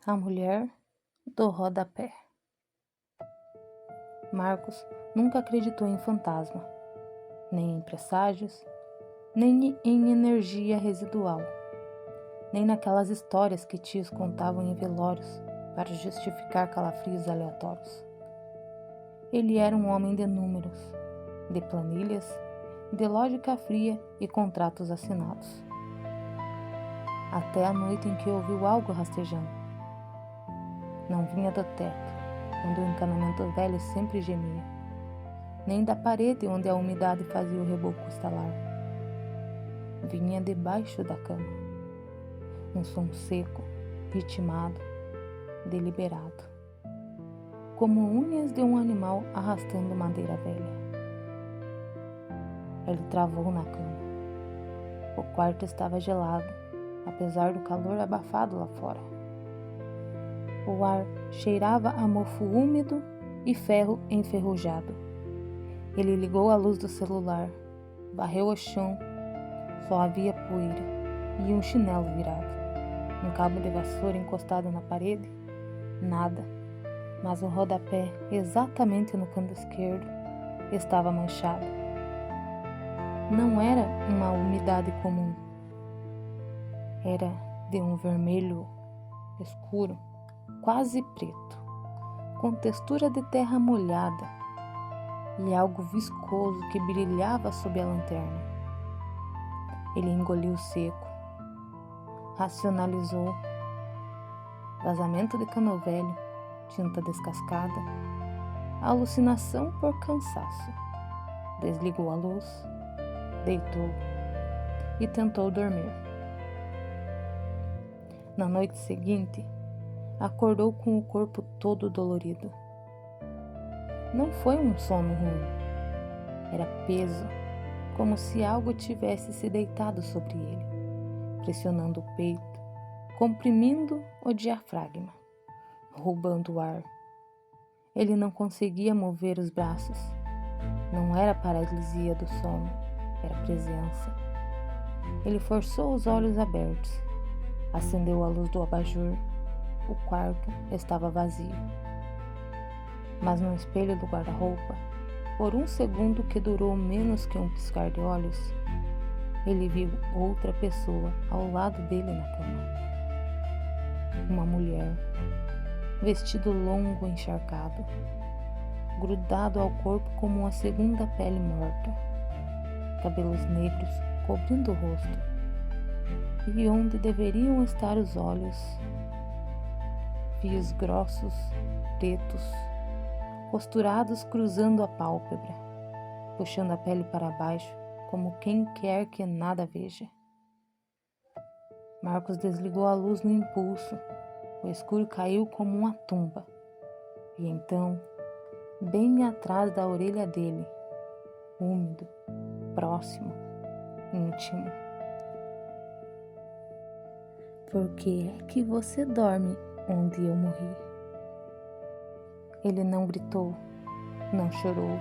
A mulher do rodapé. Marcos nunca acreditou em fantasma, nem em presságios, nem em energia residual, nem naquelas histórias que tios contavam em velórios para justificar calafrios aleatórios. Ele era um homem de números, de planilhas, de lógica fria e contratos assinados. Até a noite em que ouviu algo rastejando. Não vinha do teto, onde o encanamento velho sempre gemia, nem da parede onde a umidade fazia o reboco estalar. Vinha debaixo da cama. Um som seco, ritmado, deliberado, como unhas de um animal arrastando madeira velha. Ele travou na cama. O quarto estava gelado, apesar do calor abafado lá fora. O ar cheirava a mofo úmido e ferro enferrujado. Ele ligou a luz do celular, varreu o chão, só havia poeira e um chinelo virado. Um cabo de vassoura encostado na parede, nada, mas o rodapé, exatamente no canto esquerdo, estava manchado. Não era uma umidade comum, era de um vermelho escuro, quase preto, com textura de terra molhada e algo viscoso que brilhava sob a lanterna. Ele engoliu seco, racionalizou. Vazamento de cano velho, tinta descascada, alucinação por cansaço. Desligou a luz, deitou e tentou dormir. Na noite seguinte, acordou com o corpo todo dolorido. Não foi um sono ruim, era peso, como se algo tivesse se deitado sobre ele, pressionando o peito, comprimindo o diafragma, roubando o ar. Ele não conseguia mover os braços. Não era paralisia do sono, era presença. Ele forçou os olhos abertos, acendeu a luz do abajur. O quarto estava vazio. Mas no espelho do guarda-roupa, por um segundo que durou menos que um piscar de olhos, ele viu outra pessoa ao lado dele na cama. Uma mulher, vestido longo encharcado, grudado ao corpo como uma segunda pele morta, cabelos negros cobrindo o rosto, e onde deveriam estar os olhos, fios grossos, pretos, costurados cruzando a pálpebra, puxando a pele para baixo como quem quer que nada veja. Marcos desligou a luz no impulso. O escuro caiu como uma tumba. E então, bem atrás da orelha dele, úmido, próximo, íntimo. Por que é que você dorme onde eu morri? Ele não gritou, não chorou.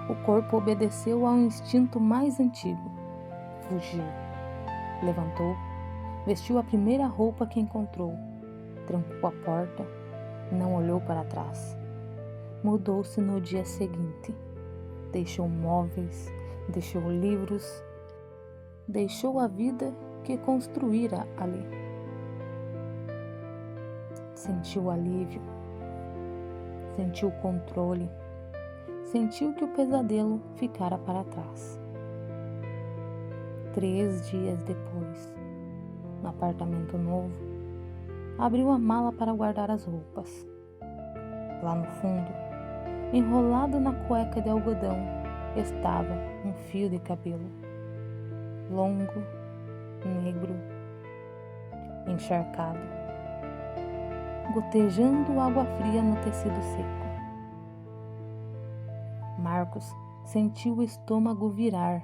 O corpo obedeceu ao instinto mais antigo. Fugiu. Levantou, vestiu a primeira roupa que encontrou, trancou a porta, não olhou para trás. Mudou-se no dia seguinte. Deixou móveis, deixou livros, deixou a vida que construíra ali. Sentiu alívio, sentiu controle, sentiu que o pesadelo ficara para trás. 3 dias depois, no apartamento novo, abriu a mala para guardar as roupas. Lá no fundo, enrolado na cueca de algodão, estava um fio de cabelo, longo, negro, encharcado, gotejando água fria no tecido seco. Marcos sentiu o estômago virar.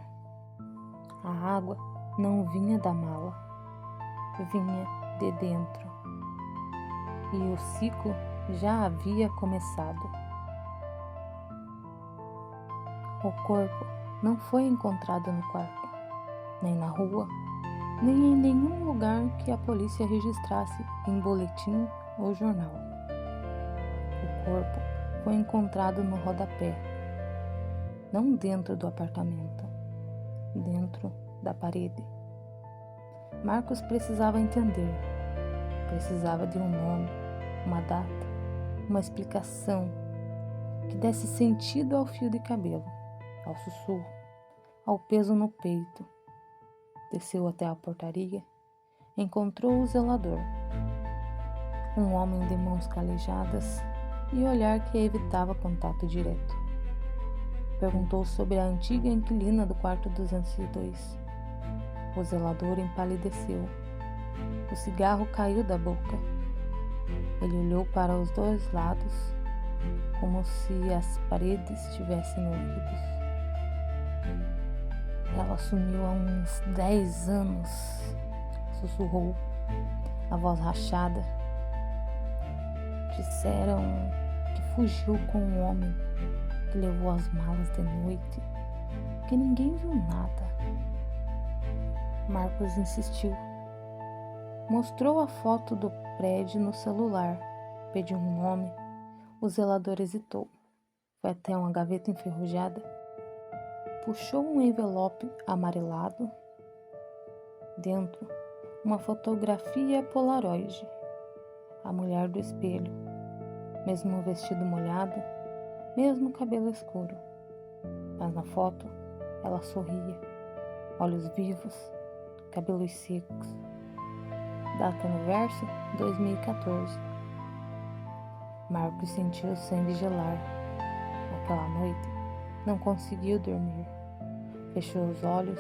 A água não vinha da mala, vinha de dentro. E o ciclo já havia começado. O corpo não foi encontrado no quarto, nem na rua, nem em nenhum lugar que a polícia registrasse em boletim ou jornal. O corpo foi encontrado no rodapé, não dentro do apartamento, dentro da parede. Marcos precisava entender. Precisava de um nome, uma data, uma explicação que desse sentido ao fio de cabelo, ao sussurro, ao peso no peito. Desceu até a portaria, encontrou o zelador. Um homem de mãos calejadas e olhar que evitava contato direto. Perguntou sobre a antiga inquilina do quarto 202. O zelador empalideceu. O cigarro caiu da boca. Ele olhou para os dois lados, como se as paredes tivessem ouvidos. Ela sumiu há uns 10 anos, sussurrou, a voz rachada. Disseram que fugiu com um homem, que levou as malas de noite, que ninguém viu nada. Marcos insistiu. Mostrou a foto do prédio no celular, pediu um nome. O zelador hesitou. Foi até uma gaveta enferrujada. Puxou um envelope amarelado. Dentro, uma fotografia polaroid. A mulher do espelho. Mesmo vestido molhado, mesmo cabelo escuro. Mas na foto, ela sorria. Olhos vivos, cabelos secos. Data no verso 2014. Marcos sentiu o sangue gelar. Naquela noite, não conseguiu dormir. Fechou os olhos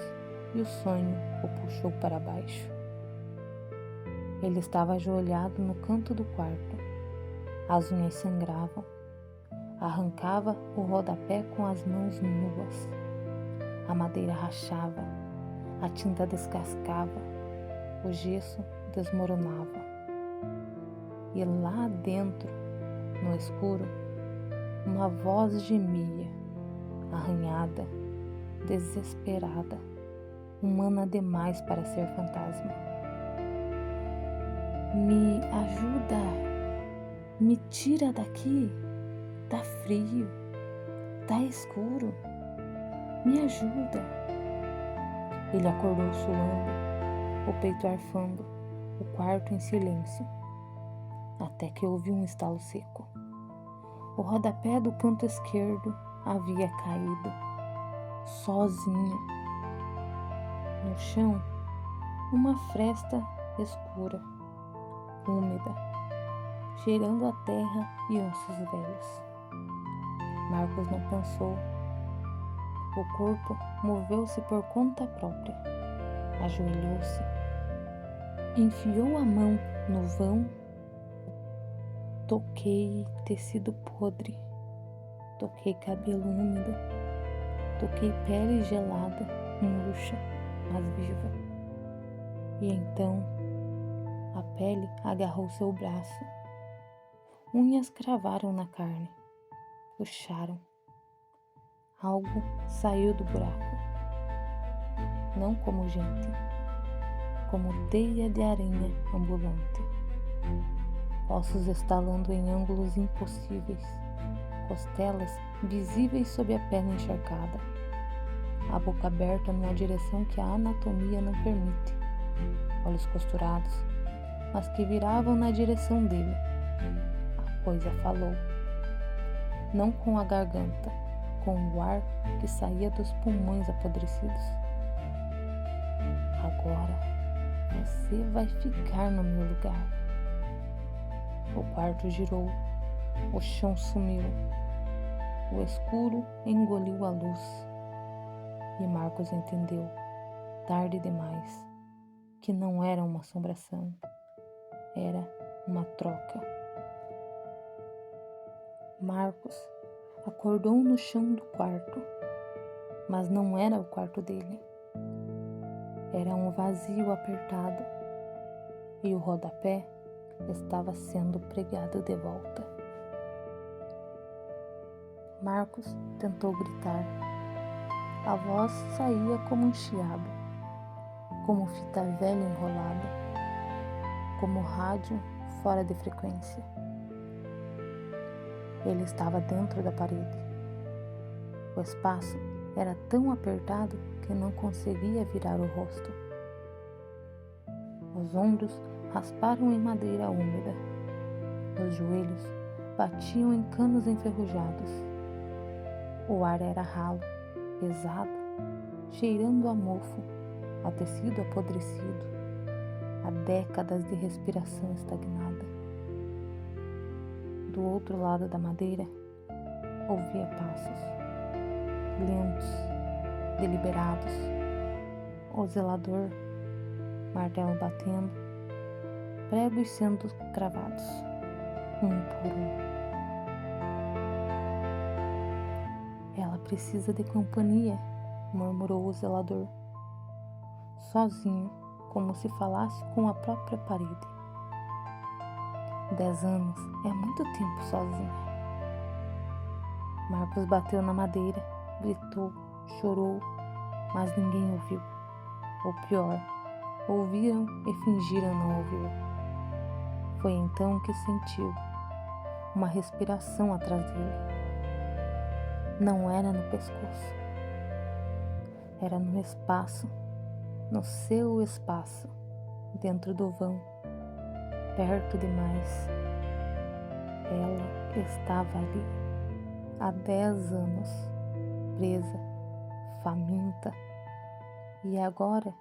e o sonho o puxou para baixo. Ele estava ajoelhado no canto do quarto. As unhas sangravam. Arrancava o rodapé com as mãos nuas. A madeira rachava. A tinta descascava. O gesso desmoronava. E lá dentro, no escuro, uma voz gemia, arranhada, desesperada, humana demais para ser fantasma. Me ajuda, me tira daqui, tá frio, tá escuro, me ajuda. Ele acordou suando, o peito arfando, o quarto em silêncio, até que ouviu um estalo seco. O rodapé do canto esquerdo havia caído, sozinho. No chão, uma fresta escura, úmida, cheirando a terra e ossos velhos. Marcos não pensou. O corpo moveu-se por conta própria. Ajoelhou-se. Enfiou a mão no vão. Toquei tecido podre. Toquei cabelo úmido. Toquei pele gelada, murcha, mas viva. E então, a pele agarrou seu braço. Unhas cravaram na carne. Puxaram. Algo saiu do buraco. Não como gente, como teia de aranha ambulante. Ossos estalando em ângulos impossíveis, costelas visíveis sob a pele encharcada, a boca aberta numa direção que a anatomia não permite, olhos costurados, mas que viravam na direção dele. A coisa falou, não com a garganta, com o ar que saía dos pulmões apodrecidos. Agora você vai ficar no meu lugar. O quarto girou, o chão sumiu, o escuro engoliu a luz. E Marcos entendeu, tarde demais, que não era uma assombração, era uma troca. Marcos acordou no chão do quarto, mas não era o quarto dele. Era um vazio apertado e o rodapé estava sendo pregado de volta. Marcos tentou gritar. A voz saía como um chiado. como fita velha enrolada, como rádio fora de frequência. Ele estava dentro da parede. O espaço era tão apertado que não conseguia virar o rosto. Os ombros rasparam em madeira úmida. Os joelhos batiam em canos enferrujados. O ar era ralo, pesado, cheirando a mofo, a tecido apodrecido, a décadas de respiração estagnada. Do outro lado da madeira, ouvia passos, lentos, deliberados. O zelador, martelo batendo, pregos sendo cravados, um por um. Ela precisa de companhia, murmurou o zelador, sozinho, como se falasse com a própria parede. 10 anos é muito tempo sozinha. Marcos bateu na madeira, gritou, chorou, mas ninguém ouviu. Ou pior, ouviram e fingiram não ouvir. Foi então que sentiu uma respiração atrás dele. Não era no pescoço, era no espaço, no seu espaço, dentro do vão, perto demais. Ela estava ali, há 10 anos, presa, faminta, e agora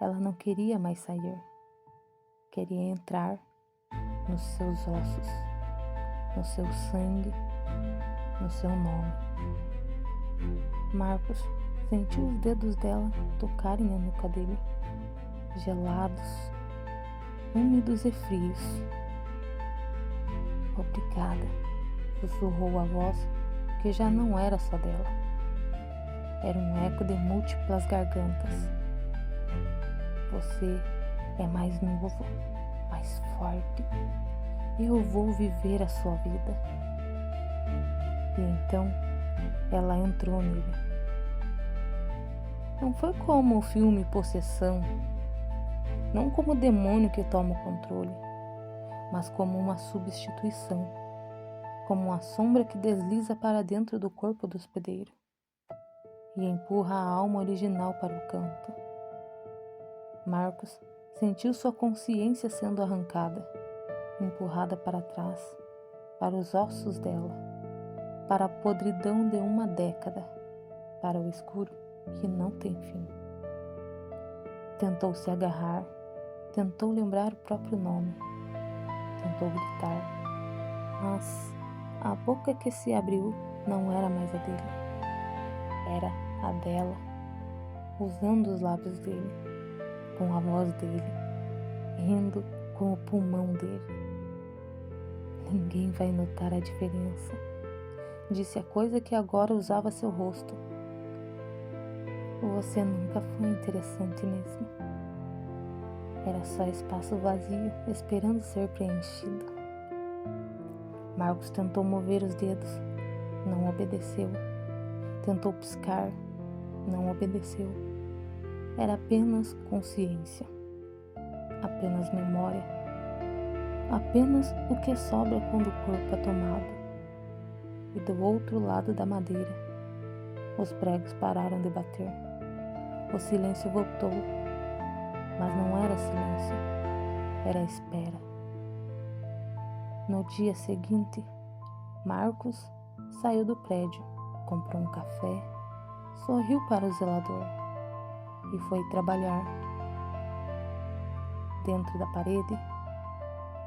ela não queria mais sair. Queria entrar nos seus ossos, no seu sangue, no seu nome. Marcos sentiu os dedos dela tocarem a nuca dele, gelados, úmidos e frios. Obrigada, sussurrou a voz que já não era só dela. Era um eco de múltiplas gargantas. Você é mais novo, mais forte. Eu vou viver a sua vida. E então ela entrou nele. Não foi como o filme Possessão, não como o demônio que toma o controle, mas como uma substituição, como uma sombra que desliza para dentro do corpo do hospedeiro e empurra a alma original para o canto. Marcos sentiu sua consciência sendo arrancada, empurrada para trás, para os ossos dela, para a podridão de uma década, para o escuro que não tem fim. Tentou se agarrar, tentou lembrar o próprio nome, tentou gritar, mas a boca que se abriu não era mais a dele, era a dela, usando os lábios dele, com a voz dele, rindo com o pulmão dele. Ninguém vai notar a diferença, disse a coisa que agora usava seu rosto. Você nunca foi interessante mesmo. Era só espaço vazio esperando ser preenchido. Marcos tentou mover os dedos, não obedeceu. Tentou piscar, não obedeceu. Era apenas consciência, apenas memória, apenas o que sobra quando o corpo é tomado. E do outro lado da madeira, os pregos pararam de bater. O silêncio voltou, mas não era silêncio, era espera. No dia seguinte, Marcos saiu do prédio, comprou um café, sorriu para o zelador e foi trabalhar. Dentro da parede,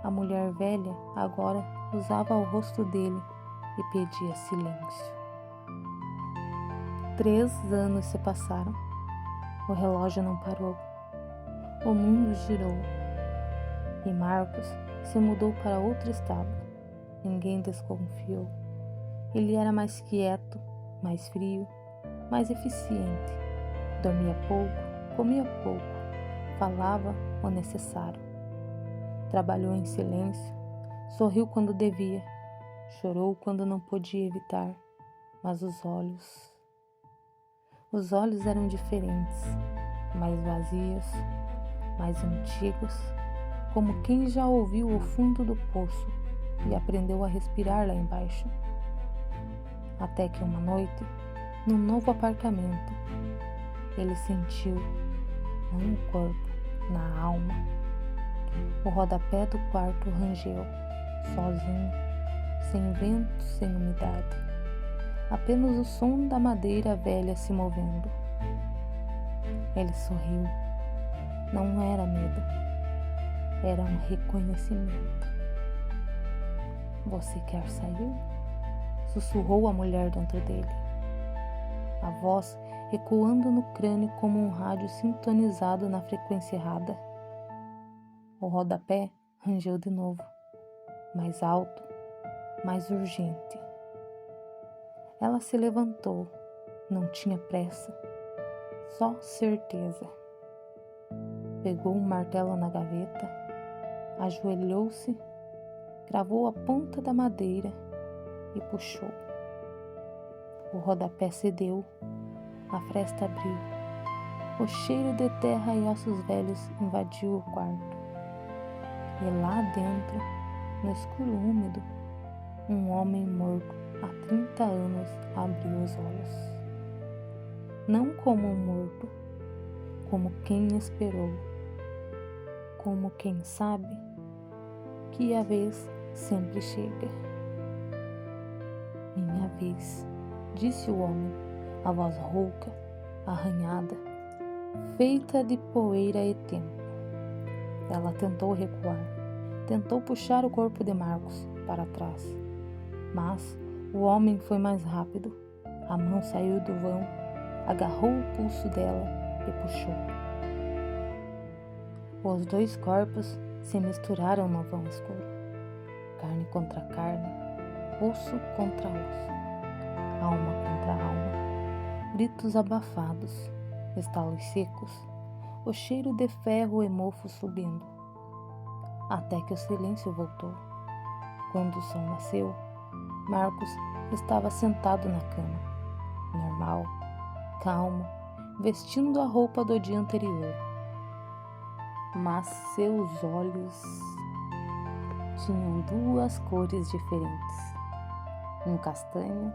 a mulher velha agora usava o rosto dele e pedia silêncio. 3 anos se passaram. O relógio não parou. O mundo girou. E Marcos se mudou para outro estado. Ninguém desconfiou. Ele era mais quieto, mais frio, mais eficiente. Dormia pouco, comia pouco, falava o necessário. Trabalhou em silêncio, sorriu quando devia, chorou quando não podia evitar, mas os olhos eram diferentes. mais vazios, mais antigos, como quem já ouviu o fundo do poço e aprendeu a respirar lá embaixo. Até que uma noite, no novo apartamento, ele sentiu, não no corpo, na alma. O rodapé do quarto rangeu, sozinho, sem vento, sem umidade. Apenas o som da madeira velha se movendo. Ele sorriu. Não era medo, era um reconhecimento. Você quer sair? Sussurrou a mulher dentro dele. A voz ecoando no crânio como um rádio sintonizado na frequência errada. O rodapé rangeu de novo, mais alto, mais urgente. Ela se levantou, não tinha pressa, só certeza. Pegou um martelo na gaveta, ajoelhou-se, cravou a ponta da madeira e puxou. O rodapé cedeu, a fresta abriu. O cheiro de terra e ossos velhos invadiu o quarto. E lá dentro, no escuro úmido, um homem morto há 30 anos abriu os olhos. Não como um morto, como quem esperou, como quem sabe que a vez sempre chega. Minha vez, disse o homem, a voz rouca, arranhada, feita de poeira e tempo. Ela tentou recuar, tentou puxar o corpo de Marcos para trás, mas o homem foi mais rápido. A mão saiu do vão, agarrou o pulso dela e puxou. Os dois corpos se misturaram no vão escuro, carne contra carne, osso contra osso, alma contra alma, gritos abafados, estalos secos, o cheiro de ferro e mofo subindo, até que o silêncio voltou. Quando o sol nasceu, Marcos estava sentado na cama, normal, calmo, vestindo a roupa do dia anterior. Mas seus olhos tinham duas cores diferentes, um castanho,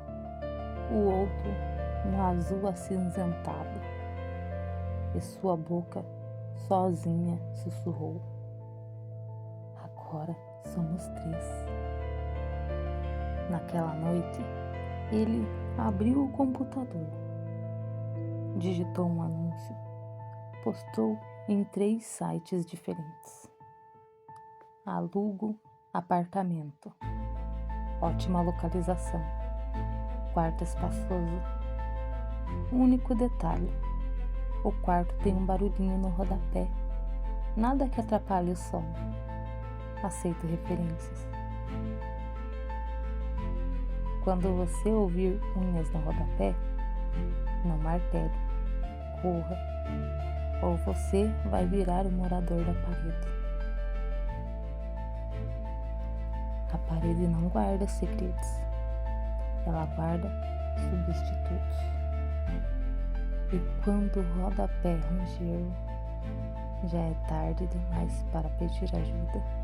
o outro um azul acinzentado, e sua boca sozinha sussurrou: agora somos 3. Naquela noite, ele abriu o computador, digitou um anúncio, postou em 3 sites diferentes. Alugo apartamento. Ótima localização. Quarto espaçoso. Único detalhe: o quarto tem um barulhinho no rodapé. Nada que atrapalhe o sono. Aceito referências. Quando você ouvir unhas no rodapé, não martele, corra, ou você vai virar o morador da parede. A parede não guarda segredos, ela guarda substitutos. E quando o rodapé ranger, já é tarde demais para pedir ajuda.